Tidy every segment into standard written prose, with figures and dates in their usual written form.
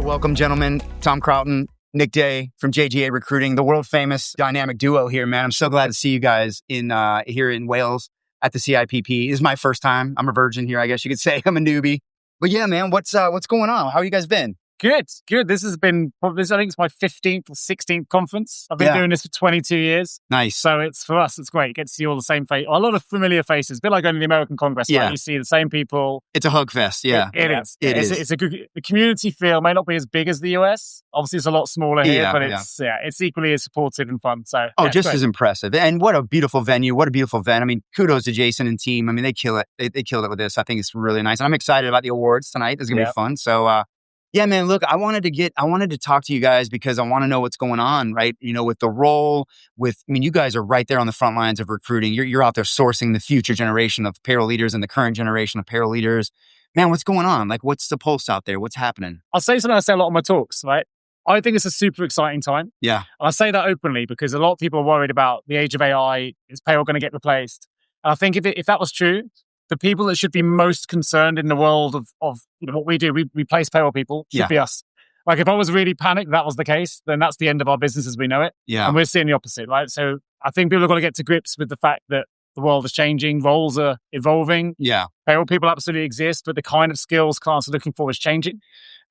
Welcome, gentlemen. Tom Croughton, Nick Day from JGA Recruiting, the world famous dynamic duo here, man. I'm so glad to see you guys in here in Wales at the CIPP. This is my first time. I'm a virgin here, I guess you could say. I'm a newbie. But yeah, man, what's going on? How you guys been? Good. This has been, I think it's my 15th or 16th conference. I've been doing this for 22 years. Nice. So for us, it's great. You get to see all the same faces, a lot of familiar faces. A bit like going to the American Congress, right? You see the same people. It's a hug fest, yeah. It is. It's a good, the community feel may not be as big as the US. Obviously, it's a lot smaller here, but it's equally as supportive and fun. So, just as impressive. And what a beautiful venue. What a beautiful event. I mean, kudos to Jason and team. I mean, they kill it. They killed it with this. I think it's really nice. And I'm excited about the awards tonight. It's going to be fun. So, yeah, man, look, I wanted to talk to you guys because I want to know what's going on, right? You know, with the role, you guys are right there on the front lines of recruiting. You're out there sourcing the future generation of payroll leaders and the current generation of payroll leaders. Man, what's going on? Like, what's the pulse out there? What's happening? I'll say something I say a lot in my talks, right? I think it's a super exciting time. Yeah. And I say that openly because a lot of people are worried about the age of AI. Is payroll going to get replaced? And I think if that was true, the people that should be most concerned in the world of what we do, we place payroll people, should be us. Like if I was really panicked, that was the case, then that's the end of our business as we know it. Yeah. And we're seeing the opposite, right? So I think people have got to get to grips with the fact that the world is changing, roles are evolving. Yeah. Payroll people absolutely exist, but the kind of skills clients are looking for is changing.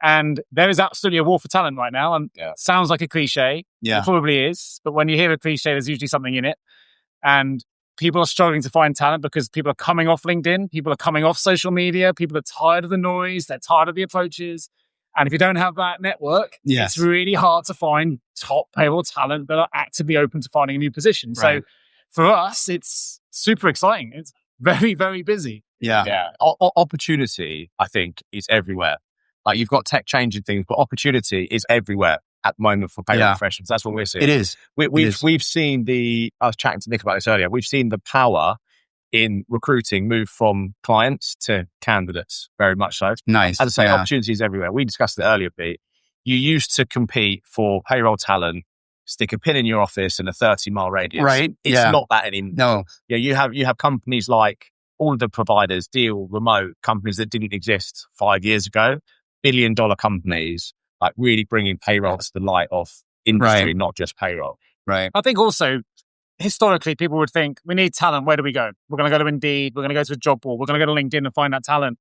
And there is absolutely a war for talent right now. And sounds like a cliche. Yeah. It probably is. But when you hear a cliche, there's usually something in it. And people are struggling to find talent because people are coming off LinkedIn. People are coming off social media. People are tired of the noise. They're tired of the approaches. And if you don't have that network, it's really hard to find top payroll talent that are actively open to finding a new position. Right. So for us, it's super exciting. It's very, very busy. Yeah. Opportunity, I think, is everywhere. Like you've got tech changing things, but opportunity is everywhere at the moment for payroll professionals. That's what we're seeing. It is. We've seen I was chatting to Nick about this earlier. We've seen the power in recruiting move from clients to candidates, very much so. Nice. As I say, opportunities everywhere. We discussed it earlier, Pete. You used to compete for payroll talent, stick a pin in your office in a 30-mile radius. Right. It's not that anymore. No. Yeah, you have companies like all the providers, Deal, Remote, companies that didn't exist 5 years ago, billion-dollar companies, like really bringing payroll to the light of industry, not just payroll. Right. I think also, historically, people would think, we need talent. Where do we go? We're going to go to Indeed. We're going to go to a job board. We're going to go to LinkedIn and find that talent.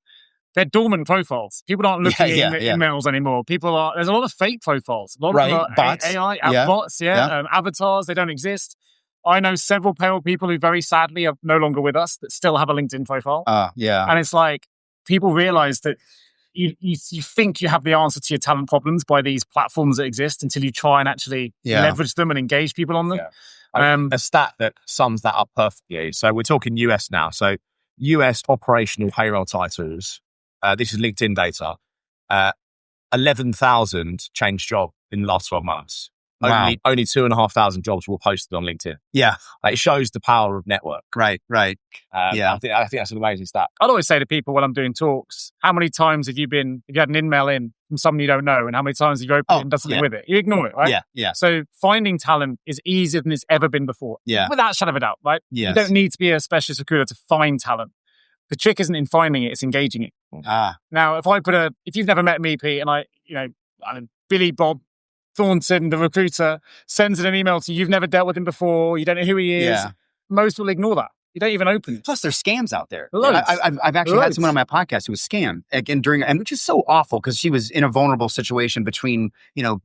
They're dormant profiles. People aren't looking at emails anymore. There's a lot of fake profiles. A lot of them are bots. AI, bots, avatars. They don't exist. I know several payroll people who very sadly are no longer with us that still have a LinkedIn profile. And it's like, people realize that you think you have the answer to your talent problems by these platforms that exist until you try and actually leverage them and engage people on them. A stat that sums that up perfectly. So we're talking US now. So US operational payroll titles, this is LinkedIn data, 11,000 changed job in the last 12 months. Wow. Only 2,500 jobs were posted on LinkedIn. Yeah. It shows the power of network. Right. I think that's an amazing stat. I'd always say to people when I'm doing talks, how many times have you had an email in from someone you don't know, and how many times have you opened it and done something with it? You ignore it, right? Yeah. So finding talent is easier than it's ever been before. Yeah. Without a shadow of a doubt, right? Yes. You don't need to be a specialist recruiter to find talent. The trick isn't in finding it, it's engaging it. Now, if you've never met me, Pete, and Billy Bob Thornton, the recruiter, sends an email to you, you've never dealt with him before, you don't know who he is, most will ignore that. You don't even open it. Plus, there's scams out there. Loads. I've actually had someone on my podcast who was scammed, and which is so awful because she was in a vulnerable situation between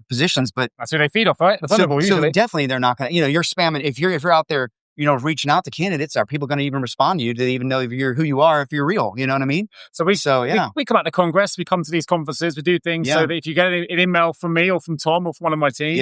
positions. But that's who they feed off, right? The vulnerable, usually. So definitely, they're not going to. You're spamming. If you're out there, reaching out to candidates, are people going to even respond to you? Do they even know if you're who you are, if you're real? You know what I mean? So we come out to Congress, we come to these conferences, we do things so that if you get an email from me or from Tom or from one of my team,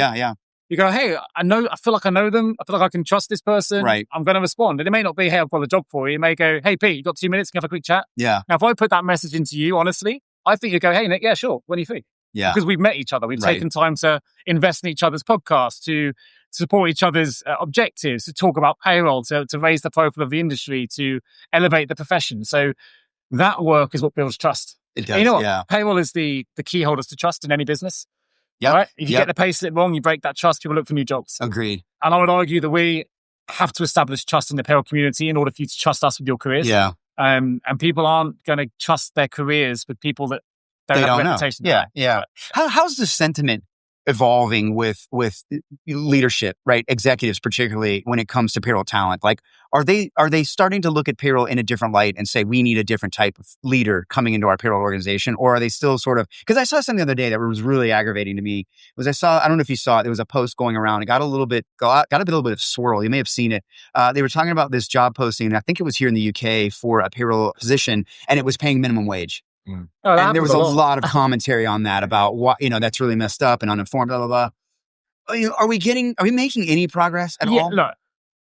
you go, hey, I feel like I know them. I feel like I can trust this person. Right. I'm going to respond. And it may not be, hey, I've got a job for you. It may go, hey, Pete, you got 2 minutes? Can we have a quick chat? Yeah. Now, if I put that message into you, honestly, I think you go, hey, Nick, yeah, sure. When are you free? Yeah. Because we've met each other. We've taken time to invest in each other's podcasts, to support each other's objectives, to talk about payroll, to raise the profile of the industry, to elevate the profession. So that work is what builds trust. It does, and you know what? Payroll is the key holders to trust in any business. Yeah. Right? If you get the pay slip wrong, you break that trust, people look for new jobs. Agreed. And I would argue that we have to establish trust in the payroll community in order for you to trust us with your careers. Yeah. And people aren't going to trust their careers with people that don't have a don't know. reputation. Yeah. How's the sentiment evolving with leadership, right? Executives, particularly when it comes to payroll talent. Like, are they starting to look at payroll in a different light and say we need a different type of leader coming into our payroll organization? Or are they still sort of, because I saw something the other day that was really aggravating to me, I don't know if you saw it, there was a post going around. It got a little bit of swirl. You may have seen it. They were talking about this job posting, and I think it was here in the UK for a payroll position, and it was paying minimum wage. Oh, and there was a lot of commentary on that about what, that's really messed up and uninformed, blah, blah, blah. Are we making any progress at all? Look,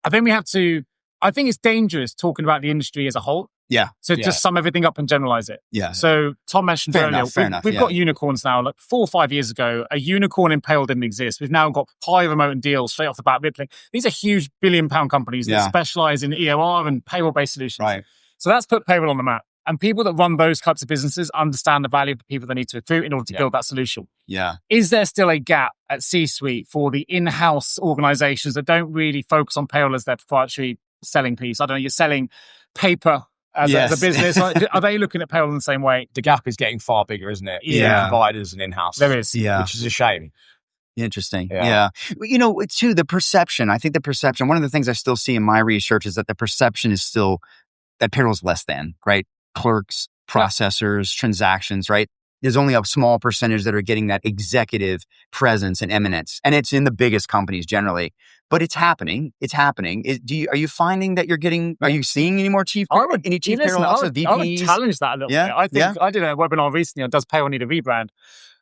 I think it's dangerous talking about the industry as a whole. Yeah. So just sum everything up and generalize it. Yeah. So Tom mentioned earlier, we've got unicorns now. Like 4 or 5 years ago, a unicorn in payroll didn't exist. We've now got high remote and deals straight off the bat. These are huge billion-pound companies that specialize in EOR and payroll-based solutions. Right. So that's put payroll on the map. And people that run those types of businesses understand the value of the people they need to recruit in order to build that solution. Yeah. Is there still a gap at C-suite for the in-house organizations that don't really focus on payroll as their proprietary selling piece? I don't know, you're selling paper as a business. Are they looking at payroll in the same way? The gap is getting far bigger, isn't it? Yeah. Providers and in-house. There is. Yeah. Which is a shame. Interesting. Yeah. Too, the perception, one of the things I still see in my research is that the perception is still that payroll's less than, right? Clerks, processors, transactions, right? There's only a small percentage that are getting that executive presence and eminence. And it's in the biggest companies generally. But it's happening. Are you finding that are you seeing any more chief payroll officers, VPs? I would challenge that a little bit. I did a webinar recently on does payroll need a rebrand?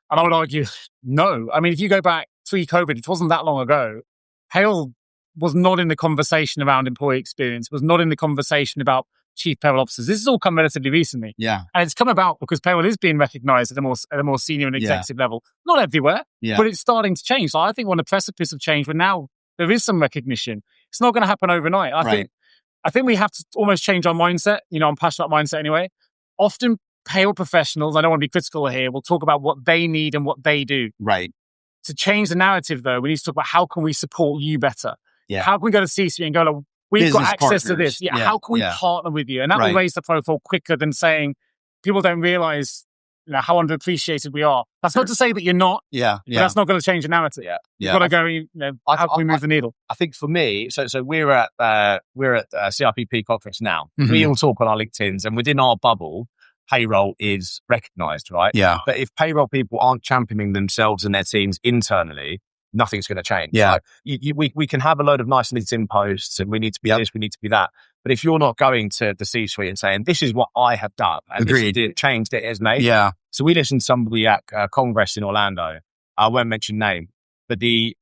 And I would argue, no. I mean, if you go back pre-COVID, it wasn't that long ago, payroll was not in the conversation around employee experience, was not in the conversation about chief payroll officers. This has all come relatively recently. Yeah. And it's come about because payroll is being recognized at a more senior and executive level. Not everywhere, but it's starting to change. So I think we're on the precipice of change, but now there is some recognition. It's not going to happen overnight. I think we have to almost change our mindset. I'm passionate about mindset anyway. Often payroll professionals, I don't want to be critical here, will talk about what they need and what they do. Right. To change the narrative though, we need to talk about how can we support you better? Yeah. How can we go to C-suite and go, we've business got access to partners. this. How can we partner with you? And that will raise the profile quicker than saying people don't realize how underappreciated we are. That's not to say that you're not. But that's not going to change the narrative. You've got to go, how can we move the needle? I think for me, so we're at CIPP conference now. Mm-hmm. We all talk on our LinkedIn's, and within our bubble, payroll is recognized, right? Yeah. But if payroll people aren't championing themselves and their teams internally, nothing's going to change. Yeah. Like, we can have a load of nice LinkedIn posts and we need to be this, we need to be that. But if you're not going to the C-suite and saying, this is what I have done, and this is the change that it has made. Yeah. So we listened to somebody at Congress in Orlando. I won't mention name, but the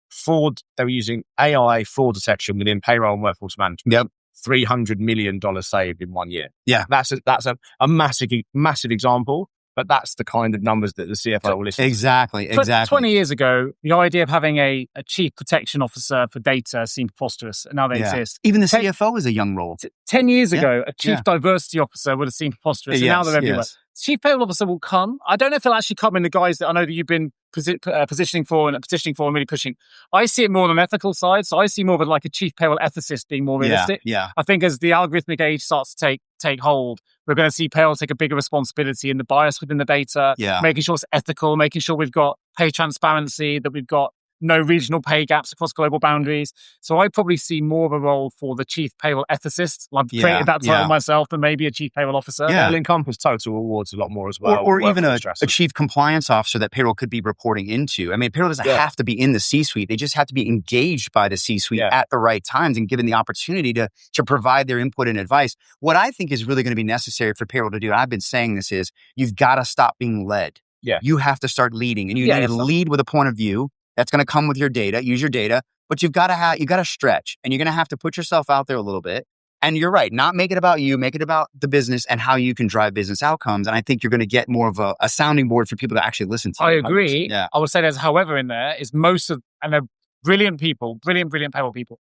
fraud, they were using AI fraud detection within payroll and workforce management. Yep. $300 million saved in 1 year. Yeah. That's a massive example. But that's the kind of numbers that the CFO will listen to. Exactly. 20 years ago, the idea of having a chief protection officer for data seemed preposterous, and now they exist. Even the CFO is a young role. 10 years ago, a chief diversity officer would have seemed preposterous, and now they're everywhere. Yes. Chief payroll officer will come. I don't know if they'll actually come in the guys that I know that you've been positioning for and really pushing. I see it more on an ethical side, so I see more of like a chief payroll ethicist being more realistic. Yeah. I think as the algorithmic age starts to take hold, we're going to see payroll take a bigger responsibility in the bias within the data, making sure it's ethical, making sure we've got pay transparency, that we've got no regional pay gaps across global boundaries. So I probably see more of a role for the chief payroll ethicist. I've created that title myself than maybe a chief payroll officer. Yeah, it'll encompass total rewards a lot more as well. Or even a chief compliance officer that payroll could be reporting into. I mean, payroll doesn't have to be in the C-suite. They just have to be engaged by the C-suite at the right times and given the opportunity to provide their input and advice. What I think is really going to be necessary for payroll to do, and I've been saying this, is you've got to stop being led. Yeah. You have to start leading, and you need to lead with a point of view. That's going to come with your data, use your data, but you got to stretch, and you're going to have to put yourself out there a little bit. And you're right, not make it about you, make it about the business and how you can drive business outcomes. And I think you're going to get more of a sounding board for people to actually listen to. I agree. Yeah. I would say there's however in there is and they're brilliant people, brilliant payroll people.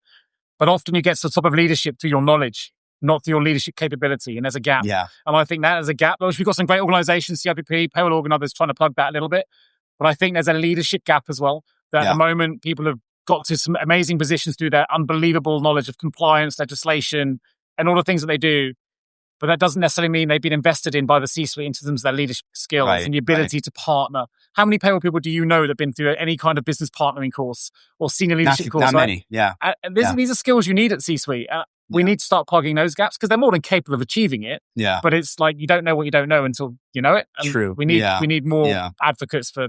But often you get to the top of leadership through your knowledge, not through your leadership capability. And there's a gap. Yeah. And I think that is a gap. We've got some great organizations, CIPP, Payroll Org and others trying to plug that a little bit. But I think there's a leadership gap as well. That at the moment, people have got to some amazing positions through their unbelievable knowledge of compliance, legislation, and all the things that they do. but that doesn't necessarily mean they've been invested in by the C-suite in terms of their leadership skills and the ability to partner. How many payroll people do you know that have been through any kind of business partnering course or senior leadership course? Not many, yeah. And these are skills you need at C-suite. We need to start plugging those gaps because they're more than capable of achieving it. Yeah. But it's like you don't know what you don't know until you know it. And True. We need more advocates for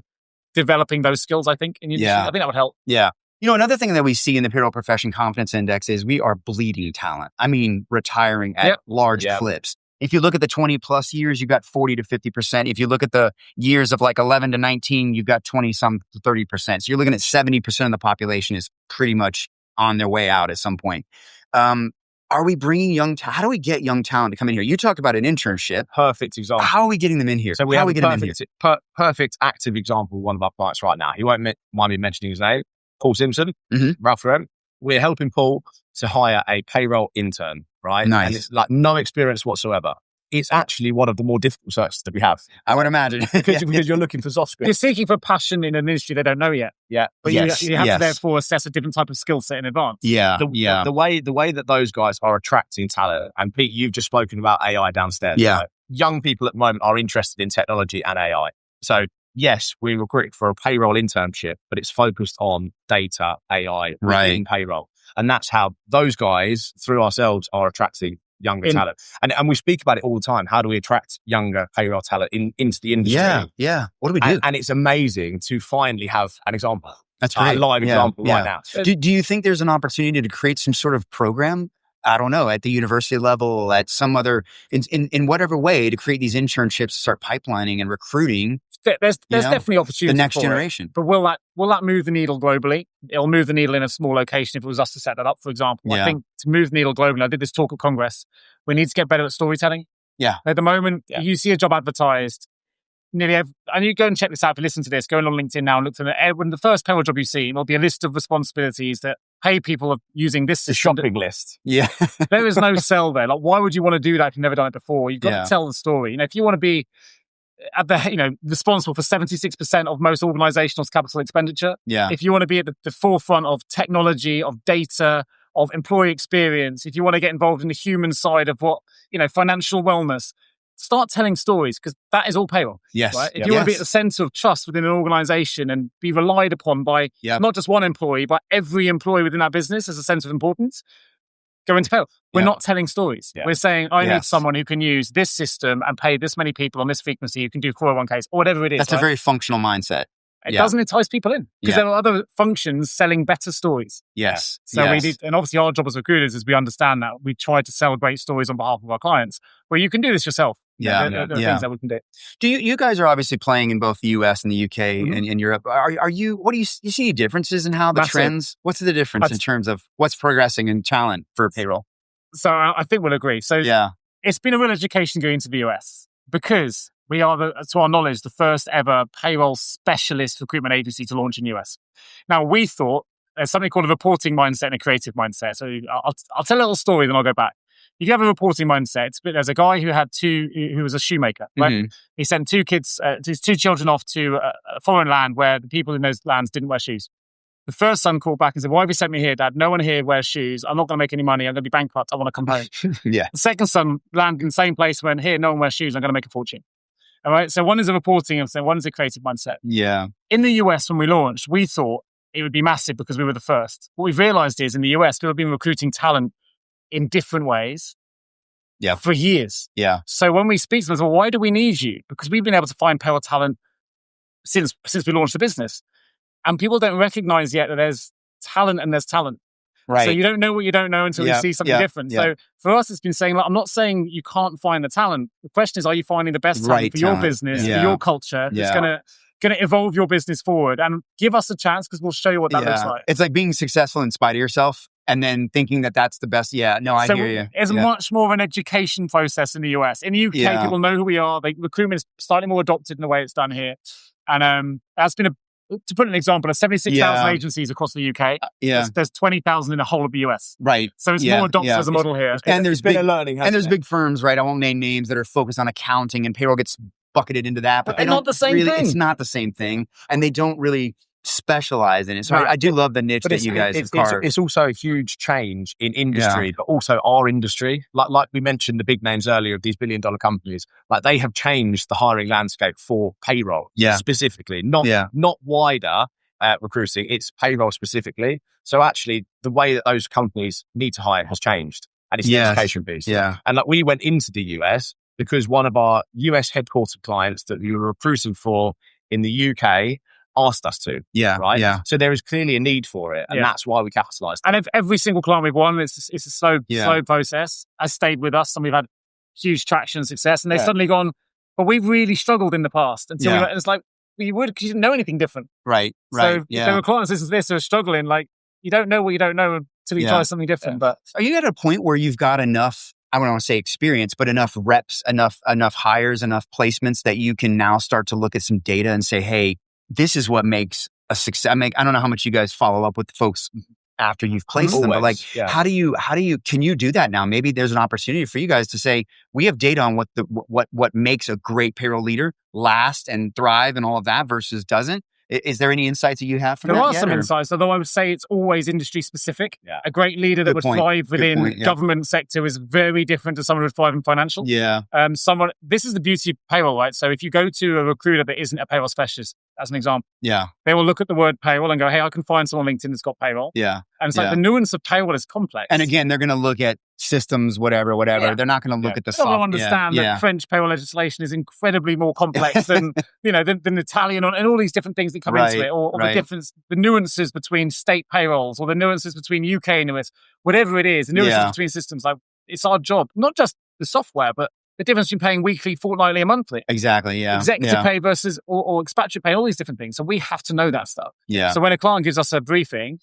developing those skills, I think, in the industry. I think that would help. Yeah. Another thing that we see in the Payroll Profession Confidence Index is we are bleeding talent. I mean, retiring at large clips. If you look at the 20 plus years, you've got 40 to 50%. If you look at the years of like 11 to 19, you've got 20 some to 30%. So you're looking at 70% of the population is pretty much on their way out at some point. Are we bringing how do we get young talent to come in here? You talked about an internship. Perfect example. How are we getting them in here? So we have a perfect active example of one of our clients right now. He won't mind me mentioning his name. Paul Simpson, Ralph Rem. We're helping Paul to hire a payroll intern, right? Nice. And it's like no experience whatsoever. It's actually one of the more difficult searches that we have. I would imagine. because you're looking for soft skills. You're seeking for passion in an industry they don't know yet. Yeah. But you have to therefore assess a different type of skill set in advance. Yeah. The way that those guys are attracting talent, and Pete, you've just spoken about AI downstairs. Yeah. Right? Young people at the moment are interested in technology and AI. So yes, we recruit for a payroll internship, but it's focused on data, AI, in payroll. And that's how those guys, through ourselves, are attracting younger talent. And we speak about it all the time. How do we attract younger payroll talent into the industry? Yeah. What do we do? And it's amazing to finally have an example. That's right. A live example right now. Do you think there's an opportunity to create some sort of program? I don't know, at the university level, at some other, in whatever way, to create these internships, start pipelining and recruiting. There's definitely opportunity the next for generation. But will that move the needle globally? It'll move the needle in a small location if it was us to set that up, for example. I think to move the needle globally, I did this talk at Congress, we need to get better at storytelling. Yeah. At the moment, you see a job advertised, and you go and check this out if you listen to this, go on LinkedIn now and look for when the first payroll job you see, there'll be a list of responsibilities that pay people of using this system. The shopping list. Yeah. There is no sell there. Like, why would you want to do that if you've never done it before? You've got to tell the story. If you want to be at the, responsible for 76% of most organizational capital expenditure. Yeah. If you want to be at the forefront of technology, of data, of employee experience, if you want to get involved in the human side of financial wellness, start telling stories, because that is all payroll. Yes. Right? If you want to be at the center of trust within an organization and be relied upon by not just one employee, but every employee within that business as a sense of importance, go into payroll. We're not telling stories. Yeah. We're saying, I need someone who can use this system and pay this many people on this frequency who can do 401ks or whatever it is. That's a very functional mindset. It doesn't entice people in because there are other functions selling better stories. Yes. So we need, and obviously our job as recruiters is we understand that. We try to sell great stories on behalf of our clients, where you can do this yourself. There are things that we can do. Do you guys are obviously playing in both the US and the UK and Europe. What do you see differences in how the trends? What's the difference in terms of what's progressing in talent for payroll? So I think we'll agree. So it's been a real education going to the US because we are, to our knowledge, the first ever payroll specialist recruitment agency to launch in the US. Now, we thought there's something called a reporting mindset and a creative mindset. So I'll tell a little story, then I'll go back. If you have a reporting mindset, there's a guy who was a shoemaker, right? Mm-hmm. He sent his two children off to a foreign land where the people in those lands didn't wear shoes. The first son called back and said, why have you sent me here, Dad? No one here wears shoes. I'm not going to make any money. I'm going to be bankrupt. I want to come home. The second son landed in the same place, went, here, no one wears shoes. I'm going to make a fortune. All right. So one is a reporting and one is a creative mindset. Yeah. In the US, when we launched, we thought it would be massive because we were the first. What we've realized is in the US, people have been recruiting talent in different ways for years. Yeah. So when we speak to them, well, why do we need you? Because we've been able to find payroll talent since we launched the business. And people don't recognize yet that there's talent and there's talent. Right. So you don't know what you don't know until you see something different. Yeah. So for us, it's been saying, I'm not saying you can't find the talent. The question is, are you finding the best talent for your business, for your culture? It's going to evolve your business forward, and give us a chance because we'll show you what that looks like. It's like being successful in spite of yourself and then thinking that that's the best. Yeah, no, I hear you. It's much more of an education process in the US. In the UK, people know who we are. Recruitment is slightly more adopted in the way it's done here. And that's been to put an example, there's 76,000 agencies across the UK. There's 20,000 in the whole of the US. Right. So it's more adopted as a model here. And there's big firms, right? I won't name names, that are focused on accounting, and payroll gets bucketed into that. But they're not the same thing. It's not the same thing. And they don't really specialize in it. So I do love the niche that you guys have carved. It's also a huge change in industry, but also our industry. Like we mentioned the big names earlier of these billion-dollar companies, like they have changed the hiring landscape for payroll specifically, not wider recruiting, it's payroll specifically. So actually the way that those companies need to hire has changed, and it's the education piece. Yeah. And like we went into the US because one of our US headquartered clients that we were recruiting for in the UK asked us to. Right. Yeah. So there is clearly a need for it, and that's why we capitalized. And if every single client we've won, it's a slow process, has stayed with us, and we've had huge traction and success. And they've suddenly gone, but we've really struggled in the past until we went, and it's like, well, you would, because you didn't know anything different. Right. So if there were clients this who are struggling, like, you don't know what you don't know until you try something different. But are you at a point where you've got enough, I don't want to say experience, but enough reps, enough hires, enough placements that you can now start to look at some data and say, hey, this is what makes a success. I don't know how much you guys follow up with folks after you've placed them, but like, how do you, can you do that now? Maybe there's an opportunity for you guys to say, we have data on what makes a great payroll leader last and thrive and all of that versus doesn't. Is there any insights that you have from that? There are some insights, although I would say it's always industry specific. A great leader that would thrive within government sector is very different to someone who would thrive in financial. This is the beauty of payroll, right? So if you go to a recruiter that isn't a payroll specialist, as an example, they will look at the word payroll and go, hey, I can find someone on LinkedIn that's got payroll. And it's like the nuance of payroll is complex. And again, they're going to look at systems, whatever. They're not going to look at the soft. They'll understand that French payroll legislation is incredibly more complex than than Italian and all these different things that come into it, or the difference, the nuances between state payrolls, or the nuances between UK and US, whatever it is, the nuances between systems. Like, it's our job, not just the software, but the difference between paying weekly, fortnly, and monthly. Exactly, Executive pay versus or expatriate pay, all these different things. So we have to know that stuff. So when a client gives us a briefing,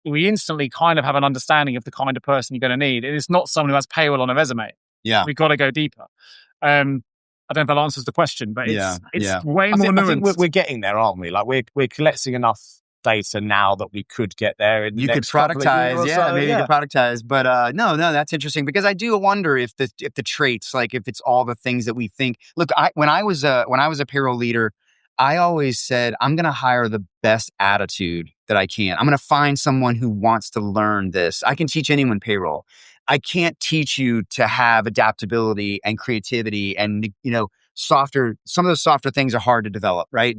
we instantly kind of have an understanding of the kind of person you're going to need. It is not someone who has payroll on a resume. We've got to go deeper. I don't know if that answers the question, but it's way more nuanced. I think we're getting there, aren't we? Like we're collecting enough data now that we could get there. You could productize, maybe you could productize. But no, that's interesting, because I do wonder if the traits, like if it's all the things that we think. Look, when I was a payroll leader, I always said, I'm going to hire the best attitude that I can. I'm going to find someone who wants to learn this. I can teach anyone payroll. I can't teach you to have adaptability and creativity and, some of those softer things are hard to develop, right?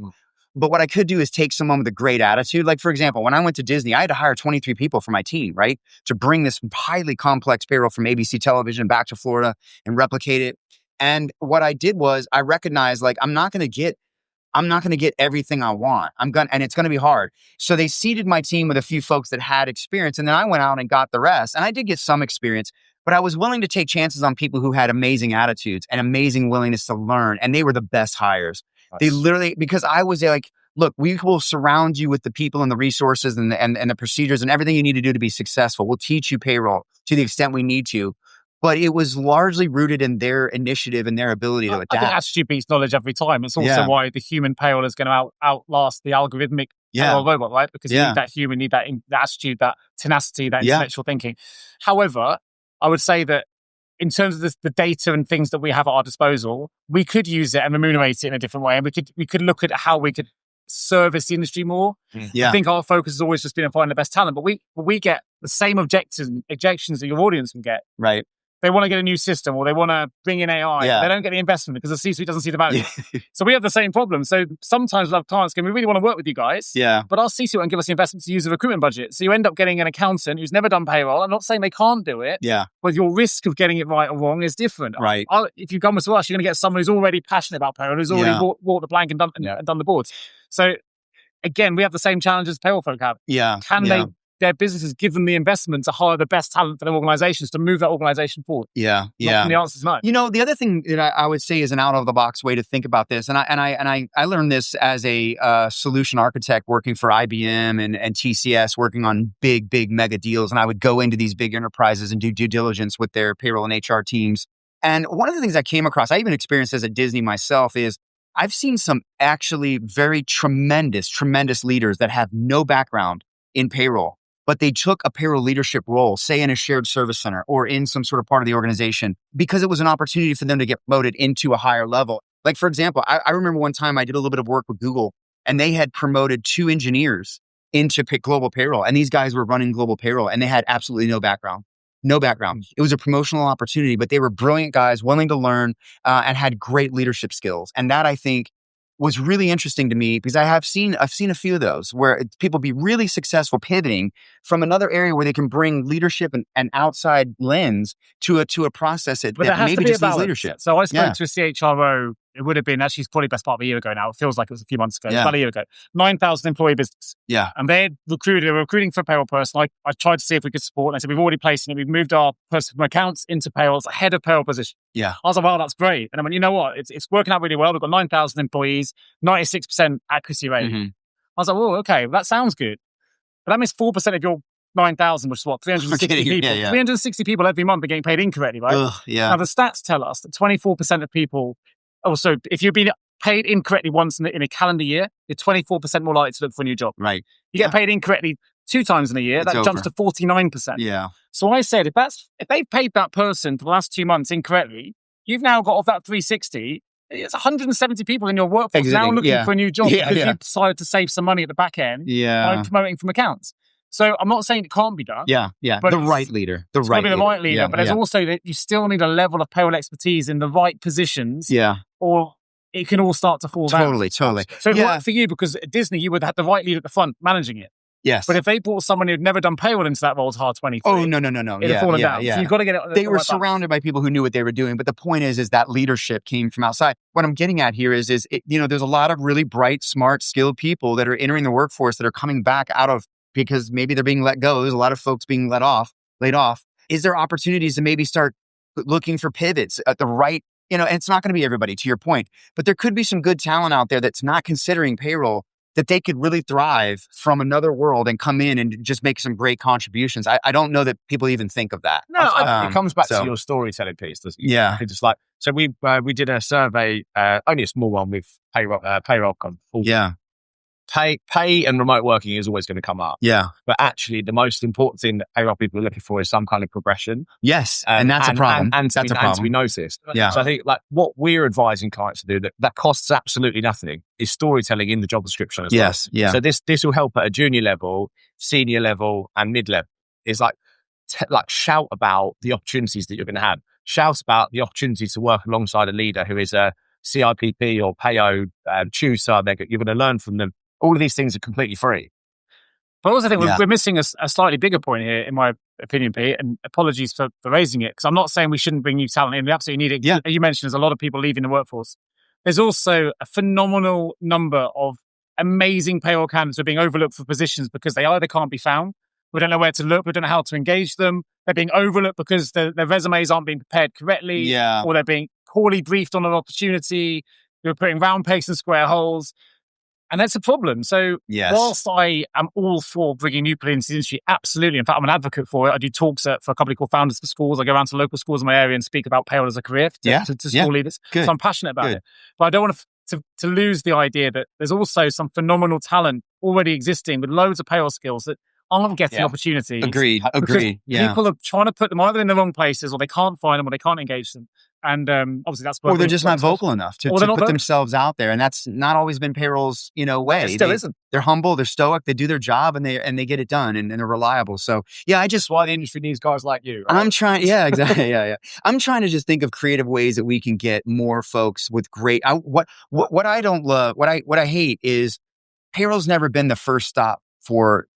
But what I could do is take someone with a great attitude. Like, for example, when I went to Disney, I had to hire 23 people for my team, right? To bring this highly complex payroll from ABC television back to Florida and replicate it. And what I did was I recognized, like, I'm not going to get everything I want. And it's going to be hard. So they seeded my team with a few folks that had experience. And then I went out and got the rest. And I did get some experience, but I was willing to take chances on people who had amazing attitudes and amazing willingness to learn. And they were the best hires. Nice. They literally, because I was like, look, we will surround you with the people and the resources and the procedures and everything you need to do to be successful. We'll teach you payroll to the extent we need to. But it was largely rooted in their initiative and their ability to adapt. I think attitude beats knowledge every time. It's also why the human payroll is going to outlast the algorithmic payroll robot, right? Because you need that human, need that attitude, that tenacity, that intellectual thinking. However, I would say that in terms of the data and things that we have at our disposal, we could use it and remunerate it in a different way. And we could look at how we could service the industry more. I think our focus has always just been on finding the best talent, but we get the same objections that your audience can get. Right. They want to get a new system, or they want to bring in AI. They don't get the investment because the C-suite doesn't see the value. So we have the same problem. So sometimes we'll have clients going, we really want to work with you guys, but our C-suite won't give us the investment to use the recruitment budget. So you end up getting an accountant who's never done payroll. I'm not saying they can't do it, but your risk of getting it right or wrong is different. Right. If you come to us, you're going to get someone who's already passionate about payroll, who's already walked the plank and done the boards. So again, we have the same challenges payroll folk have. Can their businesses give them the investment to hire the best talent for their organizations to move that organization forward? The answer is no. The other thing that I would say is an out of the box way to think about this, and I learned this as a solution architect working for IBM and TCS, working on big mega deals, and I would go into these big enterprises and do due diligence with their payroll and HR teams. And one of the things I came across, I even experienced as at Disney myself, is I've seen some actually very tremendous leaders that have no background in payroll, but they took a payroll leadership role, say in a shared service center or in some sort of part of the organization, because it was an opportunity for them to get promoted into a higher level. Like, for example, I remember one time I did a little bit of work with Google, and they had promoted 2 engineers into global payroll. And these guys were running global payroll and they had absolutely no background. It was a promotional opportunity, but they were brilliant guys, willing to learn, and had great leadership skills. And that, I think, was really interesting to me because I've seen a few of those where people be really successful pivoting from another area where they can bring leadership and outside lens to a process that maybe just needs leadership. So I spoke to a CHRO. It would have been, actually, it's probably best part of a year ago now. It feels like it was a few months ago. It's about a year ago. 9,000 employee business. Yeah. And they were recruiting for a payroll person. I tried to see if we could support. And I said, we've already placed it. We've moved our person from accounts into payroll. It's a head of payroll position. Yeah. I was like, wow, that's great. And I went, you know what? It's working out really well. We've got 9,000 employees, 96% accuracy rate. Mm-hmm. I was like, oh, okay, that sounds good. But that means 4% of your 9,000, which is what, 360 people. 360 people every month are getting paid incorrectly, right? Ugh, yeah. Now, the stats tell us that 24% of people, also, if you've been paid incorrectly once in a calendar year, you're 24% more likely to look for a new job. Right. You get paid incorrectly 2 times in a year, that jumps to 49%. Yeah. So I said, if they've paid that person for the last 2 months incorrectly, you've now got, of that 360, it's 170 people in your workforce now looking for a new job because you've decided to save some money at the back end by promoting from accounts. So I'm not saying it can't be done. Yeah. But the right leader. The right leader. But there's also that you still need a level of payroll expertise in the right positions. Yeah. Or it can all start to fall down. Totally. So it worked for you because at Disney, you would have the right leader at the front managing it. Yes. But if they brought someone who'd never done payroll into that role as hard 23. Oh, no. It'd have fallen down. So you've got to get it. They were surrounded by people who knew what they were doing. But the point is that leadership came from outside. What I'm getting at here is there's a lot of really bright, smart, skilled people that are entering the workforce that are coming back out of, because maybe they're being let go. There's a lot of folks being laid off. Is there opportunities to maybe start looking for pivots at the right, and it's not going to be everybody, to your point, but there could be some good talent out there that's not considering payroll, that they could really thrive from another world and come in and just make some great contributions. I don't know that people even think think No, it comes back to your storytelling piece, doesn't it? Yeah. It's like, so we did a survey, only a small one with payroll. Yeah. Pay and remote working is always going to come up. Yeah. But actually, the most important thing that payroll people are looking for is some kind of progression. Yes. And that's a problem. And to be noticed. Yeah. So I think like what we're advising clients to do that costs absolutely nothing is storytelling in the job description as well. Yes. Yeah. So this will help at a junior level, senior level, and mid level. It's like shout about the opportunities that you're going to have. Shout about the opportunity to work alongside a leader who is a CIPP or PAYO tutor. You're going to learn from them. All of these things are completely free. But also, I think we're missing a slightly bigger point here, in my opinion, Pete, and apologies for raising it, because I'm not saying we shouldn't bring new talent in. We absolutely need it. Yeah. As you mentioned, there's a lot of people leaving the workforce. There's also a phenomenal number of amazing payroll candidates who are being overlooked for positions because they either can't be found, we don't know where to look, we don't know how to engage them, they're being overlooked because their resumes aren't being prepared correctly, or they're being poorly briefed on an opportunity, you're putting round pegs in square holes. And that's a problem. So whilst I am all for bringing new people into the industry, absolutely. In fact, I'm an advocate for it. I do talks for a company called Founders for Schools. I go around to local schools in my area and speak about payroll as a career to school leaders. Good. So I'm passionate about it. But I don't want to lose the idea that there's also some phenomenal talent already existing with loads of payroll skills that aren't getting opportunities. Agreed. People are trying to put them either in the wrong places, or they can't find them, or they can't engage them. And obviously that's or they're just not vocal enough to put themselves out there, and that's not always been payroll's way. It still isn't. They're humble, they're stoic, they do their job, and they get it done, and they're reliable. So that's why the industry needs guys like you. Right? I'm trying, exactly, I'm trying to just think of creative ways that we can get more folks with great. What I don't love, what I hate is payroll's never been the first stop for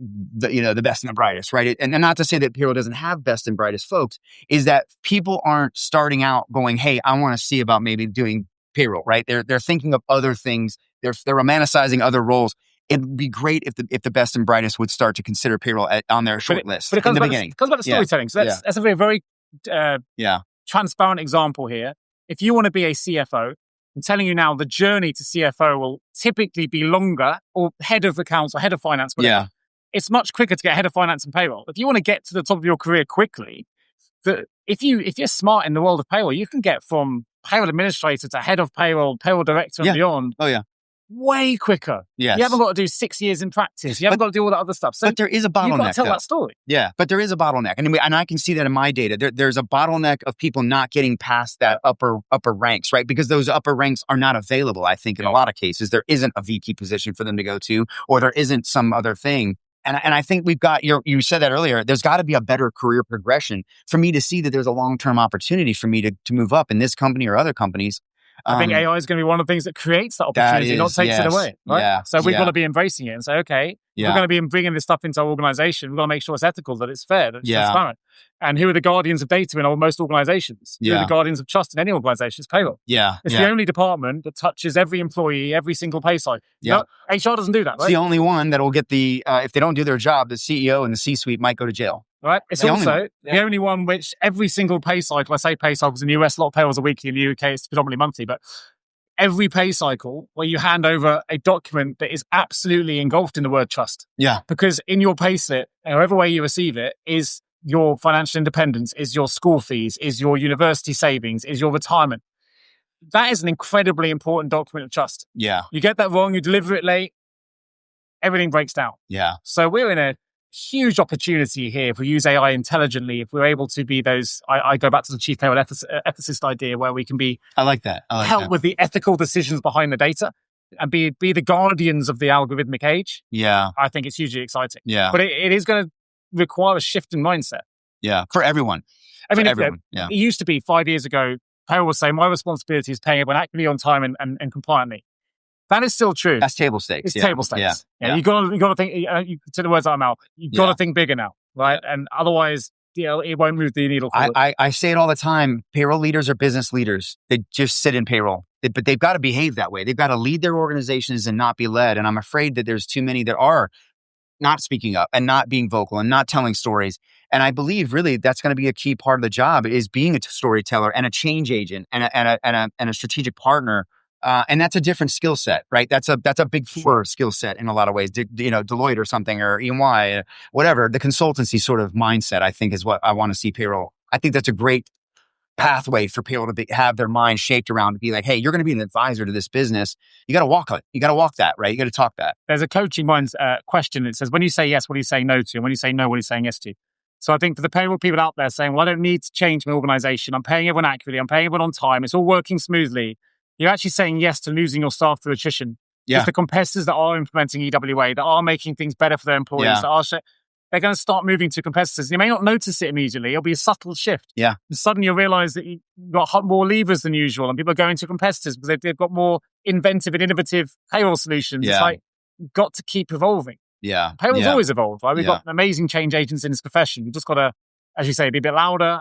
the best and the brightest, right? And not to say that payroll doesn't have best and brightest folks, is that people aren't starting out going, hey, I want to see about maybe doing payroll, right? They're thinking of other things. They're romanticizing other roles. It'd be great if the best and brightest would start to consider payroll on their short list in the beginning. It comes back to storytelling. So that's a very transparent example here. If you want to be a CFO, I'm telling you now, the journey to CFO will typically be longer, or head of accounts or head of finance. Whatever. It's much quicker to get head of finance and payroll. If you want to get to the top of your career quickly, if you're smart in the world of payroll, you can get from payroll administrator to head of payroll director and beyond. way quicker. Yes. You haven't got to do 6 years in practice. You haven't got to do all that other stuff. So but there is a bottleneck. You've got to tell though. that story. Yeah, but there is a bottleneck. And I can see that in my data. There's a bottleneck of people not getting past that upper ranks, right? Because those upper ranks are not available, I think, in a lot of cases. There isn't a VP position for them to go to, or there isn't some other thing. And I think we've got, you said that earlier, there's got to be a better career progression for me to see that there's a long-term opportunity for me to move up in this company or other companies. I think AI is going to be one of the things that creates that opportunity, not takes it away. Right? Yeah, so we've got to be embracing it and say, okay, we're going to be bringing this stuff into our organization. We've got to make sure it's ethical, that it's fair, that it's transparent. And who are the guardians of data in most organizations? Who are the guardians of trust in any organization? It's payroll. It's the only department that touches every employee, every single pay cycle. No, HR doesn't do that, right? It's the only one that will get if they don't do their job, the CEO and the C-suite might go to jail. Right. It's also the only one which every single pay cycle, I say pay cycles in the US, a lot of payrolls are weekly. In the UK, it's predominantly monthly, but every pay cycle where you hand over a document that is absolutely engulfed in the word trust. Yeah. Because in your pay slip, however way you receive it, is your financial independence, is your school fees, is your university savings, is your retirement. That is an incredibly important document of trust. Yeah. You get that wrong, you deliver it late, everything breaks down. Yeah. So we're in a huge opportunity here if we use AI intelligently, if we're able to be those, I go back to the Chief Payroll Ethicist idea where we can be, I like that. help with the ethical decisions behind the data and be the guardians of the algorithmic age. Yeah. I think it's hugely exciting. Yeah. But it is going to require a shift in mindset. Yeah. For everyone. I mean, everyone. It used to be 5 years ago, payroll was saying my responsibility is paying everyone accurately on time and compliantly. That is still true. That's table stakes. It's table stakes. Yeah. You got to think. You took the words out of my mouth. You got to think bigger now, right? And otherwise, it won't move the needle forward. I say it all the time. Payroll leaders are business leaders. They just sit in payroll, but they've got to behave that way. They've got to lead their organizations and not be led. And I'm afraid that there's too many that are not speaking up and not being vocal and not telling stories. And I believe really that's going to be a key part of the job is being a storyteller and a change agent and a strategic partner. And that's a different skill set, right? That's a big four skill set in a lot of ways. Deloitte or something or EY, whatever. The consultancy sort of mindset, I think, is what I want to see payroll. I think that's a great pathway for payroll to have their mind shaped around to be like, hey, you're going to be an advisor to this business. You got to walk it. You got to walk that, right? You got to talk that. There's a coaching mind question that says, when you say yes, what are you saying no to? And when you say no, what are you saying yes to? So I think for the payroll people out there saying, well, I don't need to change my organization. I'm paying everyone accurately. I'm paying everyone on time. It's all working smoothly. You're actually saying yes to losing your staff through attrition. Yeah. It's the competitors that are implementing EWA, that are making things better for their employees, they're going to start moving to competitors. You may not notice it immediately. It'll be a subtle shift. Yeah. And suddenly you'll realize that you've got more levers than usual and people are going to competitors because they've got more inventive and innovative payroll solutions. Yeah. It's like, you've got to keep evolving. Yeah. Payroll's always evolved, right? We've got amazing change agents in this profession. You've just got to, as you say, be a bit louder,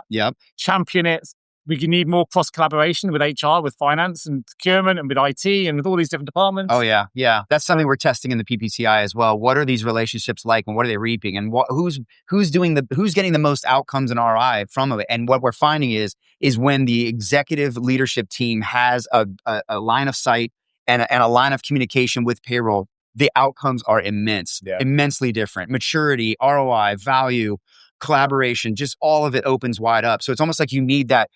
champion it. We need more cross collaboration with HR, with finance and procurement and with IT and with all these different departments. Oh yeah. Yeah. That's something we're testing in the PPCI as well. What are these relationships like and what are they reaping and who's getting the most outcomes and ROI from it? And what we're finding is when the executive leadership team has a line of sight and a line of communication with payroll, the outcomes are immensely different. Maturity, ROI, value, collaboration, just all of it opens wide up. So it's almost like you need that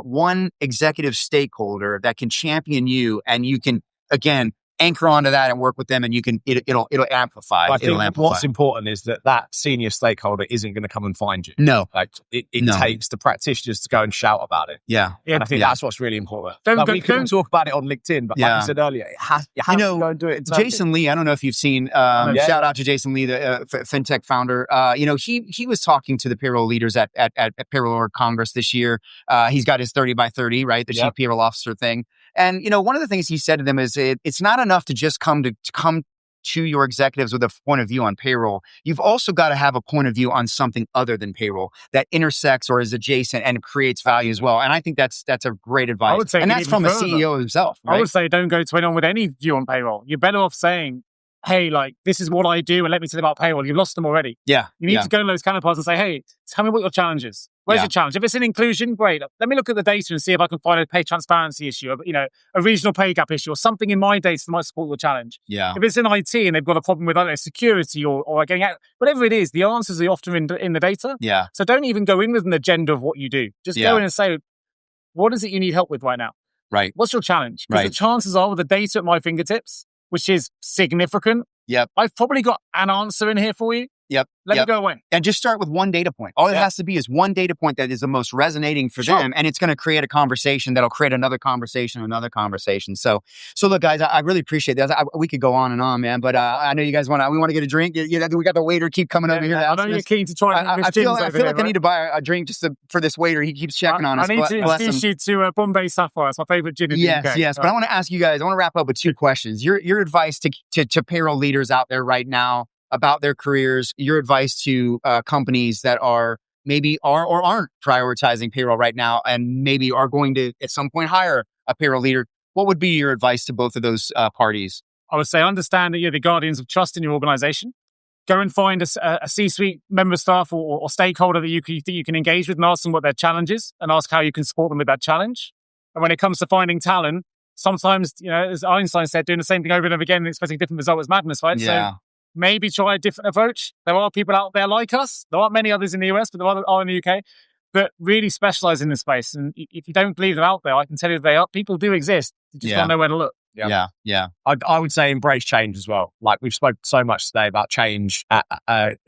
one executive stakeholder that can champion you and you can, again, anchor onto that and work with them and it'll amplify. I think what's important is that senior stakeholder isn't going to come and find you. No. Like it takes the practitioners to go and shout about it. Yeah. And I think that's what's really important. We can talk about it on LinkedIn, but like I said earlier, you have to go and do it internally. Jason Lee, I don't know if you've seen, shout out to Jason Lee, the FinTech founder. He was talking to the payroll leaders at Payroll Org Congress this year. He's got his 30 by 30, right? The Chief Payroll Officer thing. And, one of the things he said to them is it's not enough to just come to your executives with a point of view on payroll. You've also got to have a point of view on something other than payroll that intersects or is adjacent and creates value as well. And I think that's a great advice. I would say, and that's from a CEO himself. Right? I would say don't go to anyone with any view on payroll. You're better off saying, hey, this is what I do and let me tell you about payroll. You've lost them already. Yeah. You need to go to those counterparts and say, hey, tell me what your challenge is. Where's your challenge? If it's an inclusion, great. Let me look at the data and see if I can find a pay transparency issue, a regional pay gap issue or something in my data that might support your challenge. Yeah. If it's in IT and they've got a problem with security or getting out, whatever it is, the answers are often in the data. Yeah. So don't even go in with an agenda of what you do. Just go in and say, what is it you need help with right now? Right. What's your challenge? Because Right. the chances are with the data at my fingertips, which is significant, I've probably got an answer in here for you. Let me go away. And just start with one data point. All it has to be is one data point that is the most resonating for them. And it's going to create a conversation that'll create another conversation, another conversation. So look, guys, I really appreciate that. We could go on and on, man. But I know you guys we want to get a drink. We got the waiter keep coming over here. I know you're keen to try. I feel like I need to buy a drink just for this waiter. He keeps checking on us. I need to introduce you to Bombay Sapphire. It's my favorite gin in the UK. Yes. But I want to ask you guys, I want to wrap up with two questions. Your advice to payroll leaders out there right now about their careers, your advice to companies that are maybe or aren't prioritizing payroll right now and maybe are going to at some point hire a payroll leader. What would be your advice to both of those parties? I would say understand that you're the guardians of trust in your organization. Go and find a C-suite member of staff or stakeholder that you can engage with and ask them what their challenge is and ask how you can support them with that challenge. And when it comes to finding talent, sometimes, as Einstein said, doing the same thing over and over again and expecting different results is madness, right? Yeah. So maybe try a different approach. There are people out there like us. There aren't many others in the US, but there are in the UK that really specialize in this space. And if you don't believe they're out there, I can tell you they are. People do exist. You just don't know where to look. Yeah. I would say embrace change as well. Like we've spoken so much today about change here at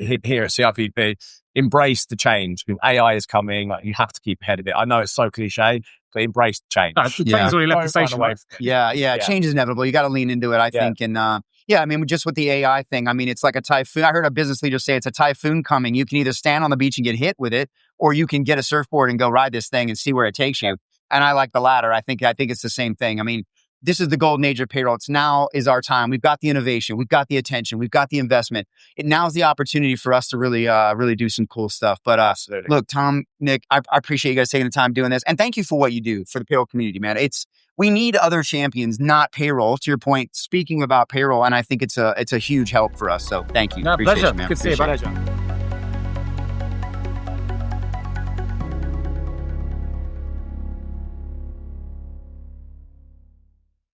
CIPP. Embrace the change. AI is coming. Like you have to keep ahead of it. I know it's so cliche, but embrace the change. Train's already left the station. Change is inevitable. You got to lean into it, I think. And I mean, just with the AI thing, I mean, it's like a typhoon. I heard a business leader say it's a typhoon coming. You can either stand on the beach and get hit with it, or you can get a surfboard and go ride this thing and see where it takes you. And I like the latter. I think it's the same thing. I mean, this is the golden age of payroll. It's now is our time. We've got the innovation. We've got the attention. We've got the investment. Now's the opportunity for us to really do some cool stuff. But look, Tom, Nick, I appreciate you guys taking the time doing this. And thank you for what you do for the payroll community, man. We need other champions, not payroll, to your point, speaking about payroll. And I think it's a huge help for us. So thank you. No, pleasure. Man. Good to see you. Pleasure.